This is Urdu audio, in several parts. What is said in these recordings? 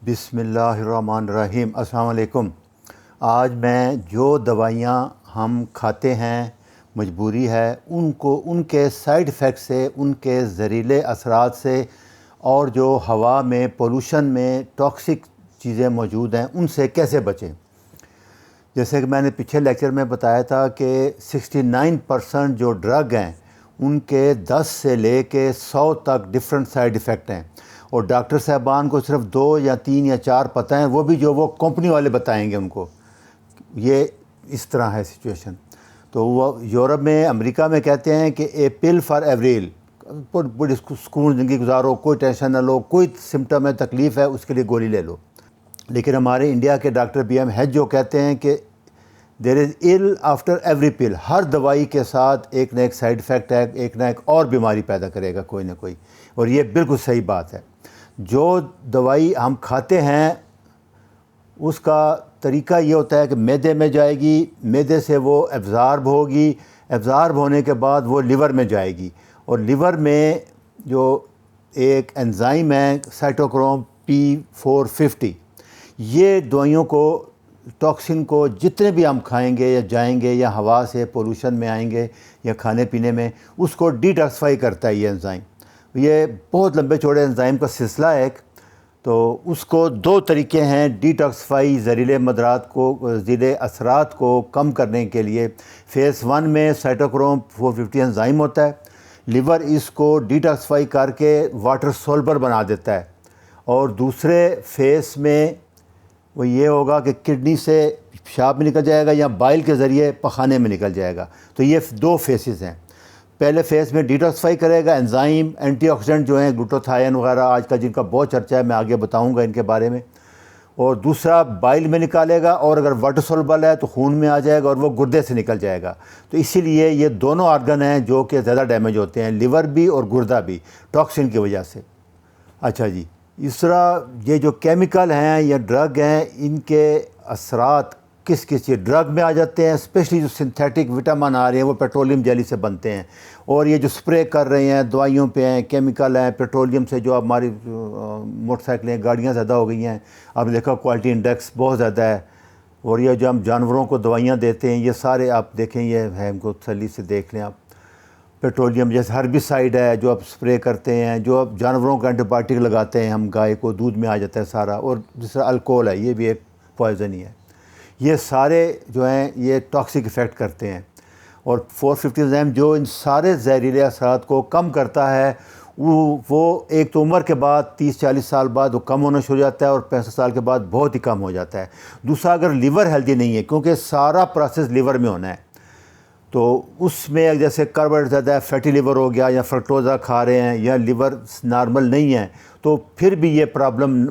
بسم اللہ الرحمن الرحیم۔ السلام علیکم۔ آج میں جو دوائیاں ہم کھاتے ہیں مجبوری ہے ان کے سائیڈ ایفیکٹ سے، ان کے زہریلے اثرات سے، اور جو ہوا میں پولوشن میں ٹاکسک چیزیں موجود ہیں ان سے کیسے بچیں۔ جیسے کہ میں نے پچھلے لیکچر میں بتایا تھا کہ 69% جو ڈرگ ہیں ان کے 10 سے لے کے 100 تک ڈفرینٹ سائیڈ ایفیکٹ ہیں، اور ڈاکٹر صاحبان کو صرف 2 یا 3 یا 4 پتہ ہیں، وہ بھی جو وہ کمپنی والے بتائیں گے ان کو۔ یہ اس طرح ہے سچویشن۔ تو وہ یورپ میں، امریکہ میں کہتے ہیں کہ اے پل فار ایوریل، بڑی سکون زندگی گزارو، کوئی ٹینشن نہ لو، کوئی سمٹم ہے، تکلیف ہے، اس کے لیے گولی لے لو۔ لیکن ہمارے انڈیا کے ڈاکٹر بی ایم ہیڈ جو کہتے ہیں کہ دیر از ایل آفٹر ایوری پل، ہر دوائی کے ساتھ ایک نہ ایک سائیڈ ایفیکٹ ہے، ایک نہ ایک اور بیماری پیدا کرے گا کوئی نہ کوئی، اور یہ بالکل صحیح بات ہے۔ جو دوائی ہم کھاتے ہیں اس کا طریقہ یہ ہوتا ہے کہ معدے میں جائے گی، معدے سے وہ ایبزارب ہوگی، ایبزارب ہونے کے بعد وہ لیور میں جائے گی، اور لیور میں جو ایک انزائم ہے سائٹوکروم P450، یہ دوائیوں کو، ٹاکسن کو جتنے بھی ہم کھائیں گے یا جائیں گے یا ہوا سے پولوشن میں آئیں گے یا کھانے پینے میں، اس کو ڈیٹاکسیفائی کرتا ہے یہ انزائم۔ یہ بہت لمبے چوڑے انزائم کا سلسلہ ہے ایک، تو اس کو 2 طریقے ہیں ڈیٹاکسیفائی، زہریلے مدرات کو، زہریلے اثرات کو کم کرنے کے لیے۔ فیز 1 میں سائٹوکروم 450 انزائم ہوتا ہے، لیور اس کو ڈیٹاکسیفائی کر کے واٹر سولبل بنا دیتا ہے، اور دوسرے فیز میں وہ یہ ہوگا کہ کڈنی سے پیشاب میں نکل جائے گا یا بائل کے ذریعے پخانے میں نکل جائے گا۔ تو یہ 2 فیسز ہیں۔ پہلے فیز میں ڈیٹاکسیفائی کرے گا، انزائم اینٹی آکسیڈنٹ جو ہیں گلوٹاتھائن وغیرہ آج کل جن کا بہت چرچا ہے، میں آگے بتاؤں گا ان کے بارے میں، اور دوسرا بائل میں نکالے گا، اور اگر واٹر سولبل ہے تو خون میں آ جائے گا اور وہ گردے سے نکل جائے گا۔ تو اسی لیے یہ دونوں آرگن ہیں جو کہ زیادہ ڈیمیج ہوتے ہیں، لیور بھی اور گردہ بھی، ٹاکسن کی وجہ سے۔ اچھا جی، اس طرح یہ جو کیمیکل ہیں یا ڈرگ ہیں، ان کے اثرات کس چیز ڈرگ میں آ جاتے ہیں، اسپیشلی جو سنتھیٹک وٹامن آ رہے ہیں وہ پیٹرولیم جیلی سے بنتے ہیں، اور یہ جو سپرے کر رہے ہیں دوائیوں پہ ہیں، کیمیکل ہیں پیٹرولیم سے، جو ہماری موٹر سائیکلیں گاڑیاں زیادہ ہو گئی ہیں، آپ نے دیکھا کوالٹی انڈیکس بہت زیادہ ہے، اور یہ جو ہم جانوروں کو دوائیاں دیتے ہیں یہ سارے آپ دیکھیں، یہ ہے، ان کو تسلی سے دیکھ لیں آپ۔ پیٹرولیم جیسے ہربیسائڈ ہے جو آپ سپرے کرتے ہیں، جو آپ جانوروں کا اینٹی بایوٹک لگاتے ہیں ہم، گائے کو دودھ میں آ جاتا ہے سارا، اور دوسرا الکوہل ہے، یہ بھی ایک پوائزن ہی ہے۔ یہ سارے جو ہیں یہ ٹاکسک ایفیکٹ کرتے ہیں، اور 450 انزائم جو ان سارے زہریلے اثرات کو کم کرتا ہے، وہ ایک تو عمر کے بعد 30-40 سال بعد وہ کم ہونا شروع ہو جاتا ہے، اور 65 سال کے بعد بہت ہی کم ہو جاتا ہے۔ دوسرا، اگر لیور ہیلدی نہیں ہے، کیونکہ سارا پروسیس لیور میں ہونا ہے، تو اس میں جیسے کاربوہائیڈریٹ زیادہ ہے، فیٹی لیور ہو گیا، یا فرکٹوزا کھا رہے ہیں، یا لیور نارمل نہیں ہے، تو پھر بھی یہ پرابلم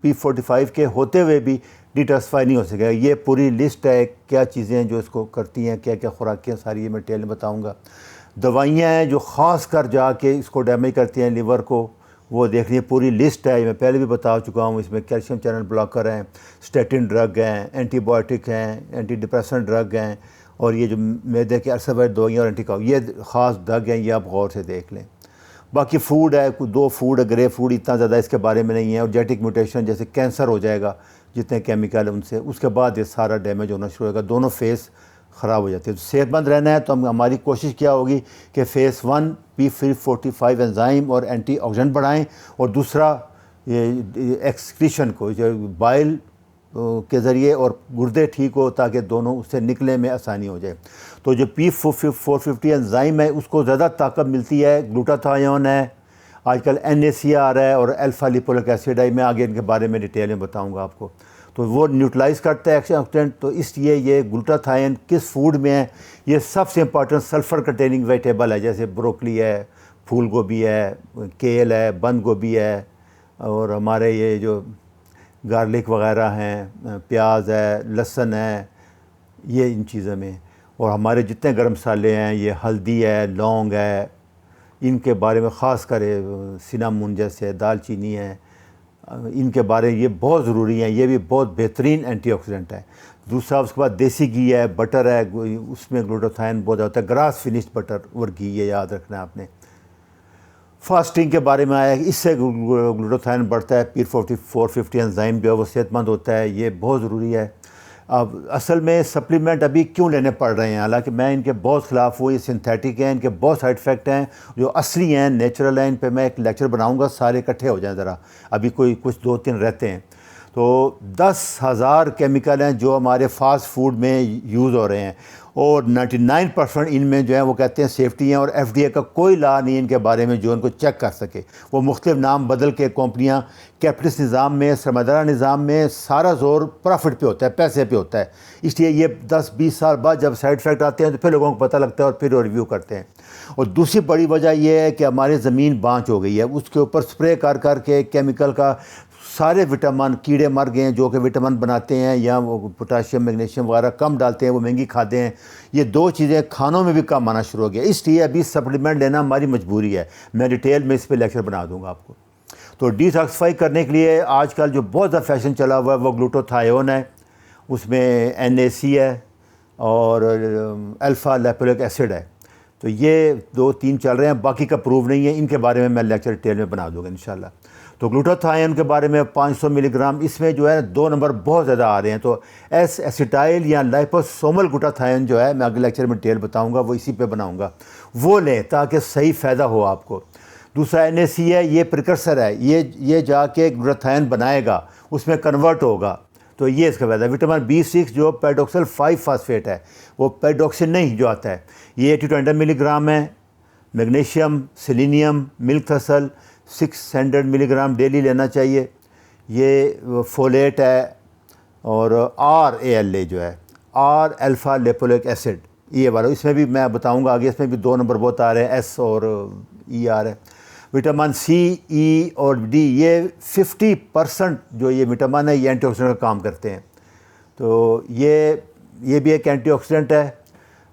P45 کے ہوتے ہوئے بھی ڈیٹاکسیفائی نہیں ہو سکے گا۔ یہ پوری لسٹ ہے کیا چیزیں ہیں جو اس کو کرتی ہیں، کیا کیا خوراکیں، ساری یہ میں ڈیٹیل میں بتاؤں گا۔ دوائیاں ہیں جو خاص کر جا کے اس کو ڈیمیج کرتی ہیں لیور کو، وہ دیکھ لیے، پوری لسٹ ہے، میں پہلے بھی بتا چکا ہوں، اس میں کیلشیم چینل بلاکر ہیں، اسٹیٹن ڈرگ ہیں، اینٹی بایوٹک ہیں، اینٹی ڈپریسنٹ ڈرگ ہیں، اور یہ جو معدے کے السر والی دوائیاں اور یہ خاص ڈرگ ہیں، یہ آپ غور سے دیکھ لیں۔ باقی فوڈ ہے، کوئی 2 فوڈ ہے، گرے فوڈ اتنا زیادہ اس کے بارے میں نہیں ہے، اور جینیٹک میوٹیشن جیسے کینسر ہو جائے گا جتنے کیمیکل ہیں ان سے، اس کے بعد یہ سارا ڈیمیج ہونا شروع ہوگا، دونوں فیس خراب ہو جاتے ہیں۔ تو صحت مند رہنا ہے تو ہماری کوشش کیا ہوگی کہ فیز 1 P450 انزائم اور اینٹی آکسیڈنٹ بڑھائیں، اور دوسرا یہ ایکسکریشن کو، جو بائل کے ذریعے، اور گردے ٹھیک ہو تاکہ دونوں اس سے نکلنے میں آسانی ہو جائے۔ تو جو P450 انزائم ہے اس کو زیادہ طاقت ملتی ہے، گلوٹاتھائن ہے، آج کل NAC آ رہا ہے، اور الفا لیپولک ایسڈ ہے، میں آگے ان کے بارے میں ڈیٹیل میں بتاؤں گا آپ کو۔ تو وہ نیوٹرلائز کرتا ہے اینٹی آکسیڈنٹ، تو اس لیے یہ گلوٹاتھائن کس فوڈ میں ہے، یہ سب سے امپورٹنٹ سلفر کنٹیننگ ویجیٹیبل ہے، جیسے بروکلی ہے، پھول گوبھی ہے، کیل ہے، بند گوبھی ہے، اور ہمارے یہ جو گارلک وغیرہ ہیں، پیاز ہے، لہسن ہے، یہ ان چیزوں میں، اور ہمارے جتنے گرم مسالے ہیں، یہ ہلدی ہے، لونگ ہے، ان کے بارے میں خاص کر سنامون جیسے دال چینی ہے، ان کے بارے یہ بہت ضروری ہیں، یہ بھی بہت بہترین اینٹی آکسیڈنٹ ہے۔ دوسرا اس کے بعد دیسی گھی ہے، بٹر ہے، اس میں گلوٹاتھائن بہت ہوتا ہے، گراس فنشڈ بٹر اور گھی، یہ یاد رکھنا ہے آپ نے۔ فاسٹنگ کے بارے میں آیا ہے، اس سے گلوٹاتھائن بڑھتا ہے، پیر 450 انزائم جو ہے وہ صحت مند ہوتا ہے، یہ بہت ضروری ہے۔ اب اصل میں سپلیمنٹ ابھی کیوں لینے پڑ رہے ہیں؟ حالانکہ میں ان کے بہت خلاف ہوں، یہ سنتھیٹک ہیں، ان کے بہت سائڈ افیکٹ ہیں، جو اصلی ہیں نیچرل ہیں، ان پہ میں ایک لیکچر بناؤں گا، سارے اکٹھے ہو جائیں ذرا، ابھی کوئی کچھ 2-3 رہتے ہیں۔ تو 10,000 کیمیکل ہیں جو ہمارے فاسٹ فوڈ میں یوز ہو رہے ہیں، اور 99% ان میں جو ہے وہ کہتے ہیں سیفٹی ہیں، اور ایف ڈی اے کا کوئی لا نہیں ان کے بارے میں جو ان کو چیک کر سکے۔ وہ مختلف نام بدل کے کمپنیاں، کیپٹلسٹ نظام میں، سرمایہ نظام میں سارا زور پرافٹ پہ ہوتا ہے، پیسے پہ ہوتا ہے، اس لیے یہ 10-20 سال بعد جب سائڈ افیکٹ آتے ہیں تو پھر لوگوں کو پتہ لگتا ہے اور پھر وہ ریویو کرتے ہیں۔ اور دوسری بڑی وجہ یہ ہے کہ ہماری زمین بانچ ہو گئی ہے، اس کے اوپر سپرے کر کر کے کیمیکل کا سارے وٹامن، کیڑے مر گئے ہیں جو کہ وٹامن بناتے ہیں، یا وہ پوٹاشیم میگنیشیم وغیرہ کم ڈالتے ہیں، وہ مہنگی کھاتے ہیں۔ یہ 2 چیزیں کھانوں میں بھی کم آنا شروع ہو گیا، اس لیے ابھی سپلیمنٹ لینا ہماری مجبوری ہے۔ میں ڈیٹیل میں اس پہ لیکچر بنا دوں گا آپ کو۔ تو ڈیٹاکسیفائی کرنے کے لیے آج کل جو بہت زیادہ فیشن چلا ہوا ہے وہ گلوٹاتھائون ہے، اس میں NAC ہے اور الفا لیپولک ایسڈ ہے۔ تو یہ 2-3 چل رہے ہیں، باقی کا پروو نہیں ہے، ان کے بارے میں لیکچر ڈیٹیل میں بنا دوں گا انشاءاللہ۔ تو گلوٹاتھائون کے بارے میں 500 ملی گرام، اس میں جو ہے 2 نمبر بہت زیادہ آ رہے ہیں، تو ایسیٹائل یا لائپوسومل گلوٹاتھائون جو ہے، میں اگلے لیکچر میں ڈیٹیل بتاؤں گا، وہ اسی پہ بناؤں گا، وہ لیں تاکہ صحیح فائدہ ہو آپ کو۔ دوسرا NAC ہے، یہ پریکرسر ہے، یہ جا کے گلوٹاتھائون بنائے گا، اس میں کنورٹ ہوگا، تو یہ اس کا فائدہ ہے۔ وٹامن B6 جو پیڈوکسل 5 فاسفیٹ ہے، وہ پیڈوکسل نہیں جو آتا ہے، یہ 80 to 100 ملی گرام ہے۔ میگنیشیم، سیلینیم، ملک تھسل 600 ملی گرام ڈیلی لینا چاہیے۔ یہ فولیٹ ہے، اور RALA جو ہے، الفا لیپولک ایسڈ، یہ والا، اس میں بھی میں بتاؤں گا آگے، اس میں بھی 2 نمبر بہت آ رہے ہیں، S اور ER ہے۔ وٹامن C، E اور D، یہ 50% جو یہ وٹامن ہے یہ اینٹی آکسیڈنٹ کا کام کرتے ہیں، تو یہ بھی ایک اینٹی آکسیڈنٹ ہے۔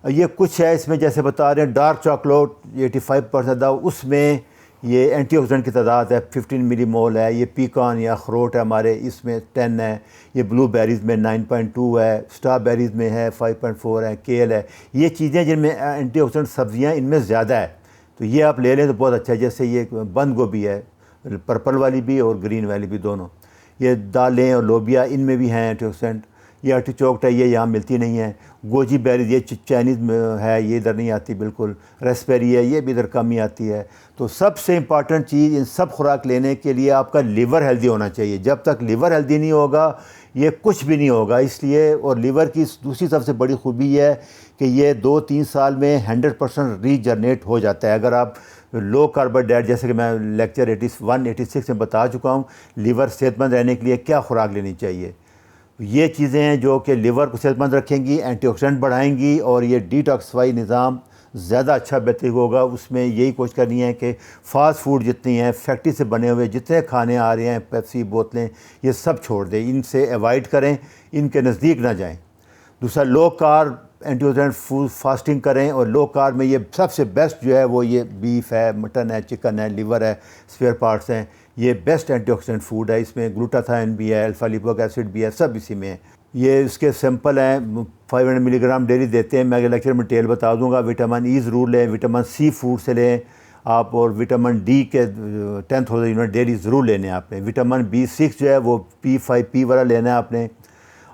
یہ کچھ ہے اس میں جیسے بتا رہے ہیں، ڈارک چاکلیٹ 85% ہے، اس میں یہ اینٹی آکسیڈنٹ کی تعداد ہے 15 ملی مول ہے۔ یہ پیکان یا اخروٹ ہے ہمارے، اس میں 10 ہے۔ یہ بلو بیریز میں 9.2 ہے، اسٹرا بیریز میں ہے 5.4 ہے، کیل ہے۔ یہ چیزیں جن میں اینٹی آکسیڈنٹ سبزیاں ان میں زیادہ ہے، تو یہ آپ لے لیں تو بہت اچھا ہے۔ جیسے یہ بند گوبھی ہے، پرپل والی بھی اور گرین والی بھی دونوں۔ یہ دالیں اور لوبیا، ان میں بھی ہیں اینٹی آکسیڈنٹ۔ یہ ارٹیچوک ہے، یہ یہاں ملتی نہیں ہے۔ گوجی بیریز، یہ چائنیز میں ہے، یہ ادھر نہیں آتی بالکل۔ ریسپیری ہے، یہ بھی ادھر کم ہی آتی ہے۔ تو سب سے امپارٹنٹ چیز ان سب خوراک لینے کے لیے آپ کا لیور ہیلدی ہونا چاہیے۔ جب تک لیور ہیلدی نہیں ہوگا یہ کچھ بھی نہیں ہوگا۔ اس لیے، اور لیور کی دوسری سب سے بڑی خوبی یہ ہے کہ یہ 2-3 سال میں 100% ریجنریٹ ہو جاتا ہے۔ اگر آپ لو کاربوہائیڈریٹ، جیسے کہ میں لیکچر 81-86 میں بتا چکا ہوں، لیور صحت مند رہنے کے لیے کیا خوراک لینی چاہیے، یہ چیزیں ہیں جو کہ لیور کو صحت مند رکھیں گی، اینٹی آکسیڈنٹ بڑھائیں گی، اور یہ ڈیٹاکسیفائی نظام زیادہ اچھا بہتر ہوگا۔ اس میں یہی کوشش کرنی ہے کہ فاسٹ فوڈ جتنی ہیں، فیکٹری سے بنے ہوئے جتنے کھانے آ رہے ہیں، پیپسی بوتلیں، یہ سب چھوڑ دیں، ان سے ایوائڈ کریں، ان کے نزدیک نہ جائیں۔ دوسرا، low carb antioxidant food fasting کریں، اور لو کارب میں یہ سب سے بیسٹ جو ہے وہ یہ بیف ہے، مٹن ہے، چکن ہے، لیور ہے، اسپیئر پارٹس ہیں، یہ بیسٹ اینٹی آکسیڈنٹ فوڈ ہے۔ اس میں گلوٹاتھائون بھی ہے، الفا لیپوک ایسڈ بھی ہے، سب اسی میں ہے۔ یہ اس کے سمپل ہیں، 500 ملی گرام ڈیلی دیتے ہیں، میں اگلے لیکچر میں ڈیٹیل بتا دوں گا۔ وٹامن E ضرور لیں، وٹامن C فوڈ سے لیں آپ، اور وٹامن D کے 10,000 یونٹ ڈیلی ضرور لینے ہیں آپ نے۔ وٹامن B6 جو ہے وہ P5P والا لینا ہے آپ نے،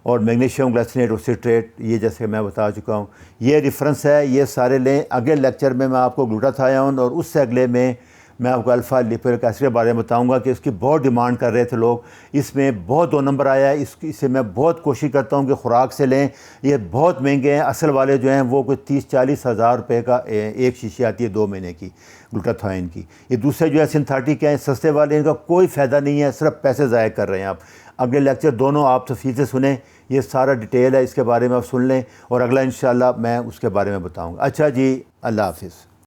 اور میگنیشیم گلائسینیٹ اور سٹریٹ، یہ جیسے کہ میں بتا چکا ہوں۔ یہ ریفرنس ہے، یہ سارے لیں۔ اگلے لیکچر میں آپ کو گلوٹاتھائون، اور اس سے اگلے میں آپ کو الفا لیپولک ایسڈ کے بارے میں بتاؤں گا کہ اس کی بہت ڈیمانڈ کر رہے تھے لوگ، اس میں بہت 2 نمبر آیا ہے۔ اس سے میں بہت کوشش کرتا ہوں کہ خوراک سے لیں، یہ بہت مہنگے ہیں۔ اصل والے جو ہیں وہ کوئی 30-40 ہزار روپے کا ایک شیشی آتی ہے 2 مہینے کی گلوٹاتھائون کی۔ یہ دوسرے جو ہے سنتھیٹک ہیں، سستے والے، ان کا کوئی فائدہ نہیں ہے، صرف پیسے ضائع کر رہے ہیں آپ۔ اگلے لیکچر دونوں آپ تفصیل سے سنیں، یہ سارا ڈیٹیل ہے، اس کے بارے میں آپ سن لیں، اور اگلا انشاءاللہ میں اس کے بارے میں بتاؤں گا۔ اچھا جی، اللہ حافظ۔